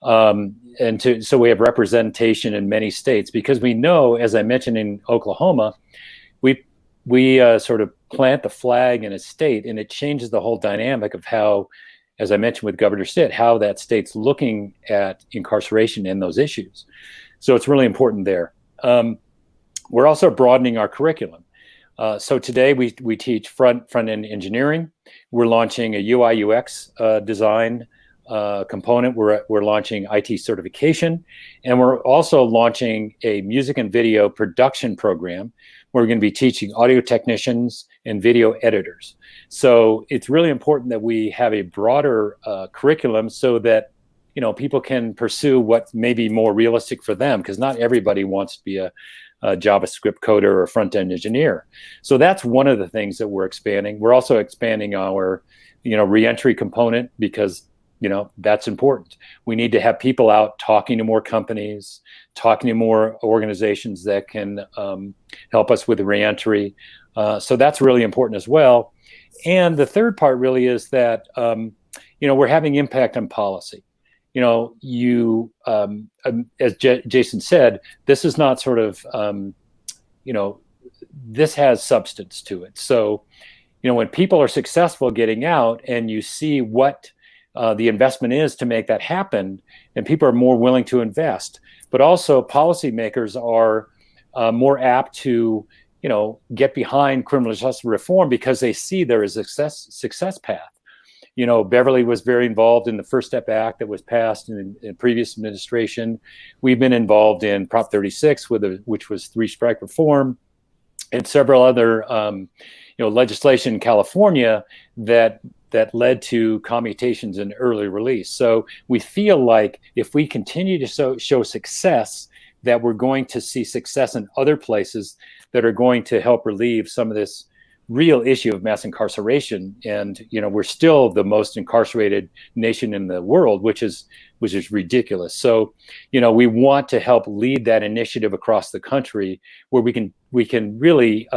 So we have representation in many states, because we know, as I mentioned in Oklahoma, we sort of plant the flag in a state, and it changes the whole dynamic of how, as I mentioned with Governor Stitt, how that state's looking at incarceration and those issues. So it's really important there. We're also broadening our curriculum. So today we teach front-end engineering. We're launching a UI UX design component. We're launching IT certification, and we're also launching a music and video production program where we're going to be teaching audio technicians and video editors. So it's really important that we have a broader curriculum so that people can pursue what may be more realistic for them, because not everybody wants to be a JavaScript coder or a front-end engineer. So that's one of the things that we're expanding. We're also expanding our reentry component, because that's important. We need to have people out talking to more companies, talking to more organizations that can help us with reentry. So that's really important as well. And the third part really is that we're having impact on policy. As Jason said, this is not sort of this has substance to it. So when people are successful getting out, and you see what the investment is to make that happen, and people are more willing to invest. But also policymakers are more apt to, get behind criminal justice reform, because they see there is a success path. Beverly was very involved in the First Step Act that was passed in previous administration. We've been involved in Prop 36, which was 3-strike reform, and several other legislation in California that led to commutations and early release. So we feel like if we continue to show success, that we're going to see success in other places that are going to help relieve some of this real issue of mass incarceration. And we're still the most incarcerated nation in the world, which is ridiculous. So we want to help lead that initiative across the country, where we can really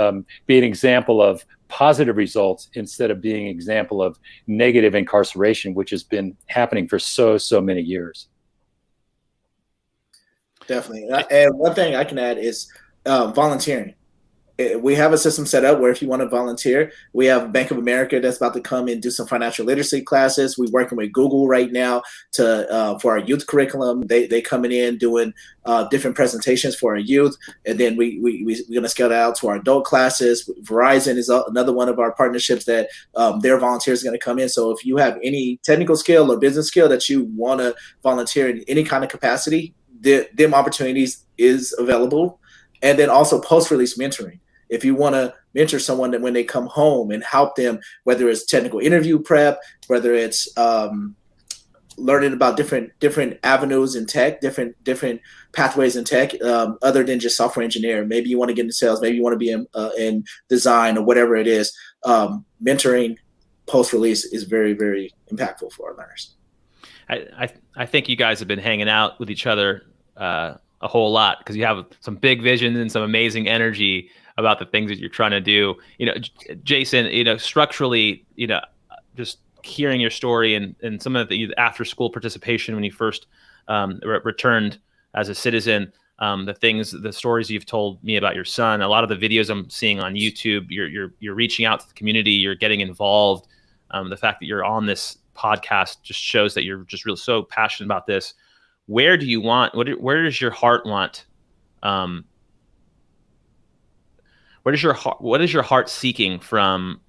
be an example of positive results instead of being an example of negative incarceration, which has been happening for so many years. Definitely. And one thing I can add is volunteering. We have a system set up where if you want to volunteer, we have Bank of America that's about to come and do some financial literacy classes. We're working with Google right now for our youth curriculum. They coming in doing different presentations for our youth, and then we're going to scale that out to our adult classes. Verizon is another one of our partnerships that their volunteers are going to come in. So if you have any technical skill or business skill that you want to volunteer in any kind of capacity, them opportunities is available. And then also post-release mentoring. If you want to mentor someone that when they come home and help them, whether it's technical interview prep, whether it's learning about different avenues in tech, different pathways in tech, other than just software engineer. Maybe you want to get into sales, maybe you want to be in design or whatever it is. Mentoring post-release is very, very impactful for our learners. I think you guys have been hanging out with each other a whole lot, because you have some big visions and some amazing energy about the things that you're trying to do. Jason, structurally, just hearing your story and some of the after school participation when you first returned as a citizen, the stories you've told me about your son, a lot of the videos I'm seeing on YouTube, you're reaching out to the community, you're getting involved. The fact that you're on this podcast just shows that you're just really so passionate about this. Where do you want? Where does your heart want? What is your heart seeking from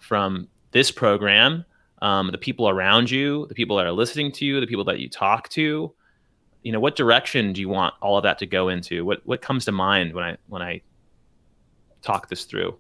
this program? The people around you, the people that are listening to you, the people that you talk to. What direction do you want all of that to go into? What comes to mind when I talk this through?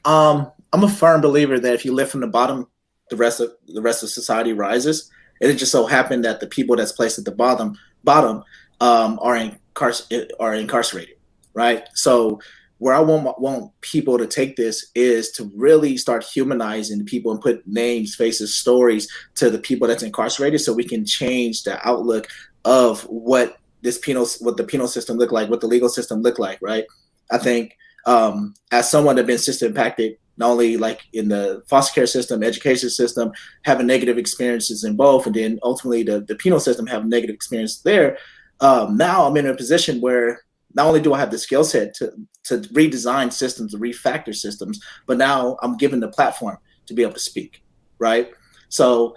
I'm a firm believer that if you lift from the bottom, the rest of society rises. It just so happened that the people that's placed at the bottom are incarcerated, right? So where I want people to take this is to really start humanizing people and put names, faces, stories to the people that's incarcerated, so we can change the outlook of what the penal system look like, what the legal system look like, right? I think as someone that's been system impacted not only like in the foster care system, education system, having negative experiences in both, and then ultimately the penal system have negative experience there. Now I'm in a position where not only do I have the skill set to redesign systems, to refactor systems, but now I'm given the platform to be able to speak, right? So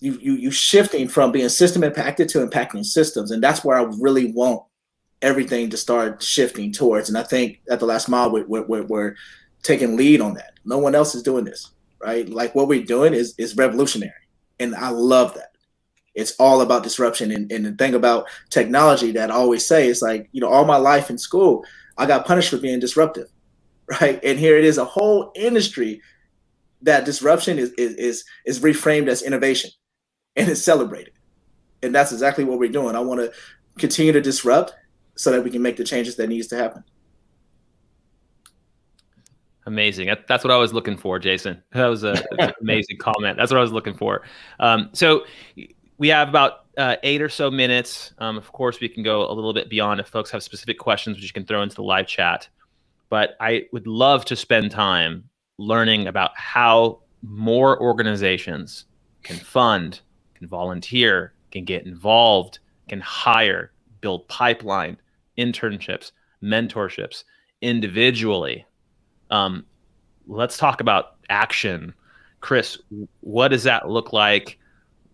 you shifting from being system impacted to impacting systems, and that's where I really want everything to start shifting towards. And I think at the last mile, we're taking lead on that. No one else is doing this, right? Like what we're doing is revolutionary, and I love that. It's all about disruption. And the thing about technology that I always say is like, all my life in school, I got punished for being disruptive, right? And here it is, a whole industry that disruption is reframed as innovation, and it's celebrated. And that's exactly what we're doing. I want to continue to disrupt so that we can make the changes that needs to happen. Amazing. That's what I was looking for, Jason. That was an amazing comment. That's what I was looking for. So we have about 8 or so minutes. Of course, we can go a little bit beyond if folks have specific questions, which you can throw into the live chat. But I would love to spend time learning about how more organizations can fund, can volunteer, can get involved, can hire, build pipeline, internships, mentorships individually. Let's talk about action. Chris, what does that look like?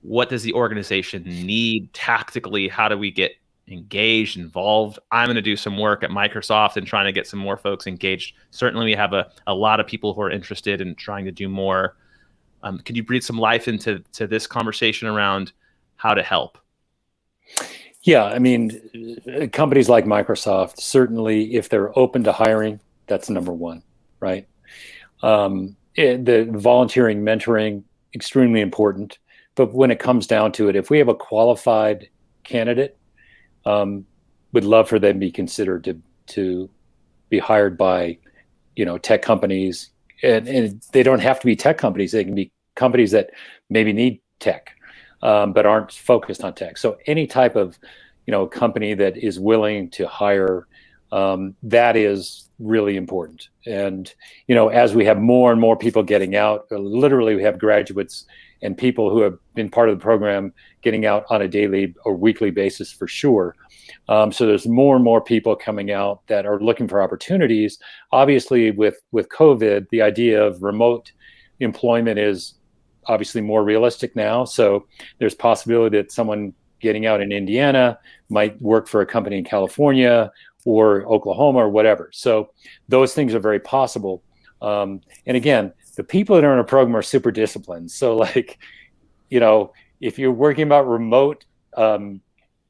What does the organization need tactically? How do we get engaged, involved? I'm going to do some work at Microsoft and trying to get some more folks engaged. Certainly we have a lot of people who are interested in trying to do more. Could you breathe some life into this conversation around how to help? Yeah, I mean, companies like Microsoft, certainly if they're open to hiring, that's number one, right? The volunteering, mentoring, extremely important. But when it comes down to it, if we have a qualified candidate, would love for them to be considered to be hired by, tech companies. And they don't have to be tech companies. They can be companies that maybe need tech, but aren't focused on tech. So any type of, company that is willing to hire, that is really important. And, as we have more and more people getting out, literally we have graduates and people who have been part of the program getting out on a daily or weekly basis for sure. So there's more and more people coming out that are looking for opportunities. Obviously, with COVID, the idea of remote employment is obviously more realistic now. So there's possibility that someone getting out in Indiana might work for a company in California or Oklahoma or whatever. So those things are very possible. And again, the people that are in a program are super disciplined. So like, if you're working about remote, and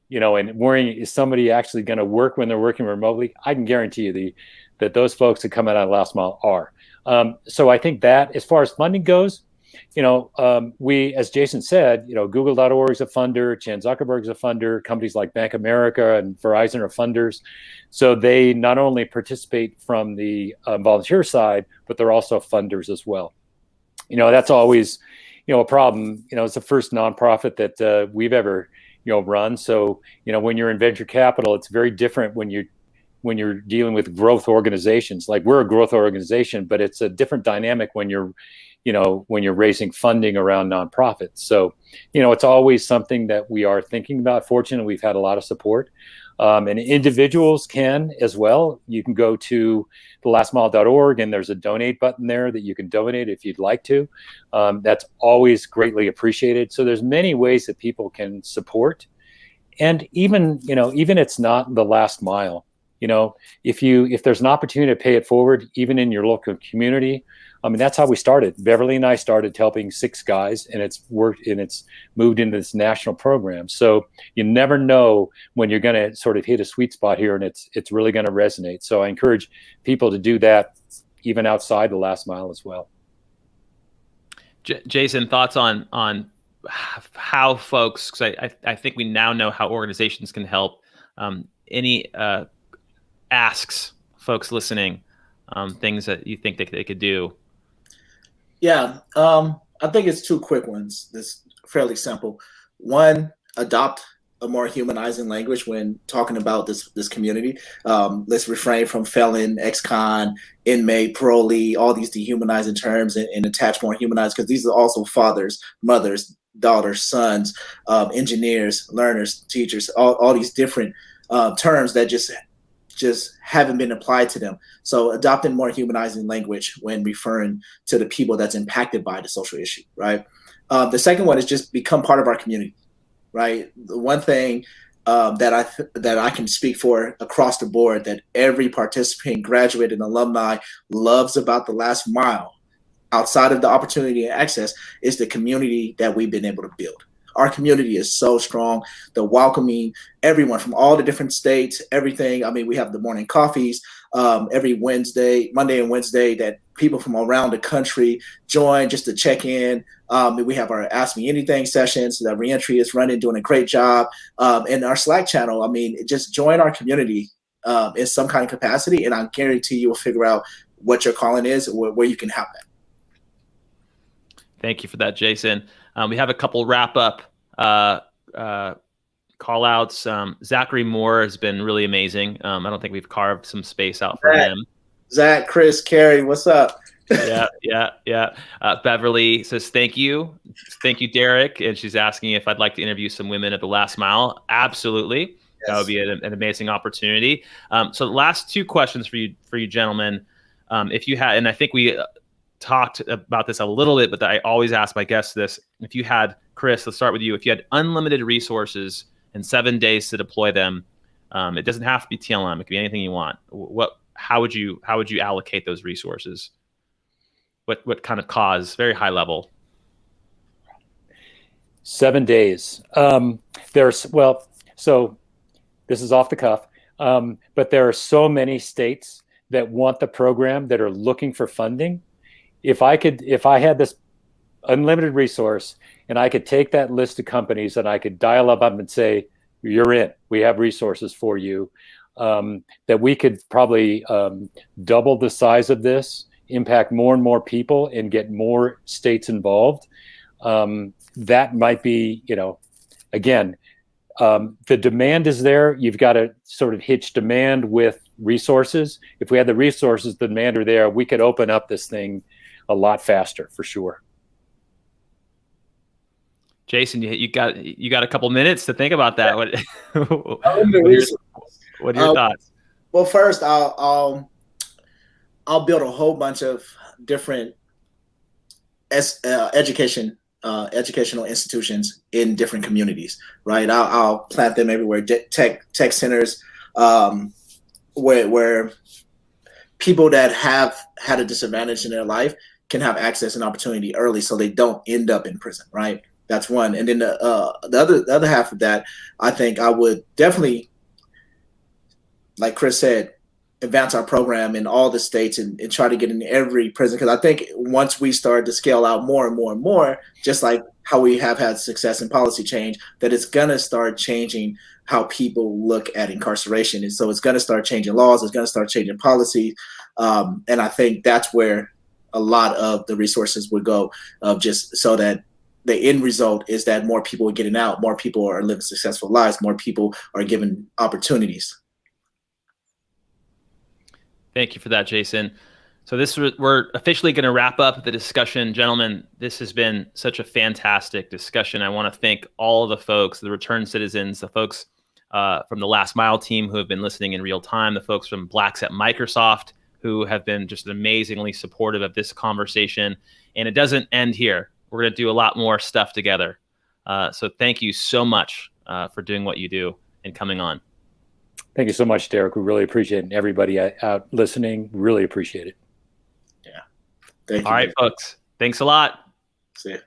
worrying, is somebody actually going to work when they're working remotely? I can guarantee you that those folks that come out on last mile are. So I think that as far as funding goes, we, as Jason said, Google.org is a funder, Chan Zuckerberg is a funder, companies like Bank of America and Verizon are funders. So they not only participate from the volunteer side, but they're also funders as well. That's always, a problem. It's the first nonprofit that we've ever, run. So, when you're in venture capital, it's very different when you're dealing with growth organizations. Like we're a growth organization, but it's a different dynamic when you're raising funding around nonprofits. So, it's always something that we are thinking about. Fortunately, we've had a lot of support. And individuals can as well. You can go to thelastmile.org and there's a donate button there that you can donate if you'd like to. That's always greatly appreciated. So there's many ways that people can support. And even it's not the last mile. If there's an opportunity to pay it forward, even in your local community, that's how we started. Beverly and I started helping 6 guys, and it's worked, and it's moved into this national program. So you never know when you're going to sort of hit a sweet spot here, and it's really going to resonate. So I encourage people to do that, even outside the last mile as well. Jason, thoughts on how folks? Because I think we now know how organizations can help. Any asks, folks listening, things that you think they could do? Yeah, I think it's 2 quick ones. That's fairly simple. One, adopt a more humanizing language when talking about this community. Let's refrain from felon, ex-con, inmate, parolee, all these dehumanizing terms, and attach more humanized, because these are also fathers, mothers, daughters, sons, engineers, learners, teachers, all these different terms that just haven't been applied to them. So adopting more humanizing language when referring to the people that's impacted by the social issue, right? The second one is just become part of our community, right? The one thing that I can speak for across the board that every participant, graduate, and alumni loves about the last mile, outside of the opportunity and access, is the community that we've been able to build. Our community is so strong. The welcoming, everyone from all the different states, everything. I mean, we have the morning coffees every Monday and Wednesday, that people from around the country join just to check in. We have our Ask Me Anything sessions that Reentry is running, doing a great job. And our Slack channel, I mean, just join our community in some kind of capacity, and I guarantee you will figure out what your calling is, where you can have that. Thank you for that, Jason. We have a couple wrap up call outs. Zachary Moore has been really amazing. I don't think we've carved some space out for him. Zach, Chris, Carrie, what's up? Yeah. Beverly says, thank you, Derek. And she's asking if I'd like to interview some women at the last mile. Absolutely. Yes. That would be an amazing opportunity. So the last two questions for you gentlemen. If you had, and I think we talked about this a little bit, but I always ask my guests this. If you had, Chris, let's start with you. If you had unlimited resources and 7 days to deploy them, it doesn't have to be TLM. It could be anything you want. How would you allocate those resources? What kind of cause? Very high level. 7 days. So this is off the cuff, but there are so many states that want the program, that are looking for funding. If I had this unlimited resource and I could take that list of companies and I could dial up and say, you're in, we have resources for you, that we could probably double the size of this, impact more and more people, and get more states involved. That might be, again, the demand is there. You've got to sort of hitch demand with resources. If we had the resources, the demand are there, we could open up this thing a lot faster, for sure. Jason, you got a couple minutes to think about that. What are your thoughts? Well, first, I'll build a whole bunch of different educational institutions in different communities. Right, I'll plant them everywhere. Tech centers, where people that have had a disadvantage in their life can have access and opportunity early, so they don't end up in prison. Right. That's one. And then the other half of that, I think I would definitely, like Chris said, advance our program in all the states and try to get in every prison. Because I think once we start to scale out more and more and more, just like how we have had success in policy change, that it's going to start changing how people look at incarceration. And so it's going to start changing laws. It's going to start changing policy. And I think that's where a lot of the resources would go, just so that the end result is that more people are getting out, more people are living successful lives, more people are given opportunities. Thank you for that, Jason. So we're officially going to wrap up the discussion. Gentlemen, this has been such a fantastic discussion. I want to thank all of the folks, the returned citizens, the folks from the Last Mile team who have been listening in real time, the folks from Blacks at Microsoft who have been just amazingly supportive of this conversation. And it doesn't end here. We're going to do a lot more stuff together. So thank you so much for doing what you do and coming on. Thank you so much, Derek. We really appreciate it. And everybody out listening, really appreciate it. Yeah. Thank you. All right, folks. Thanks a lot. See ya.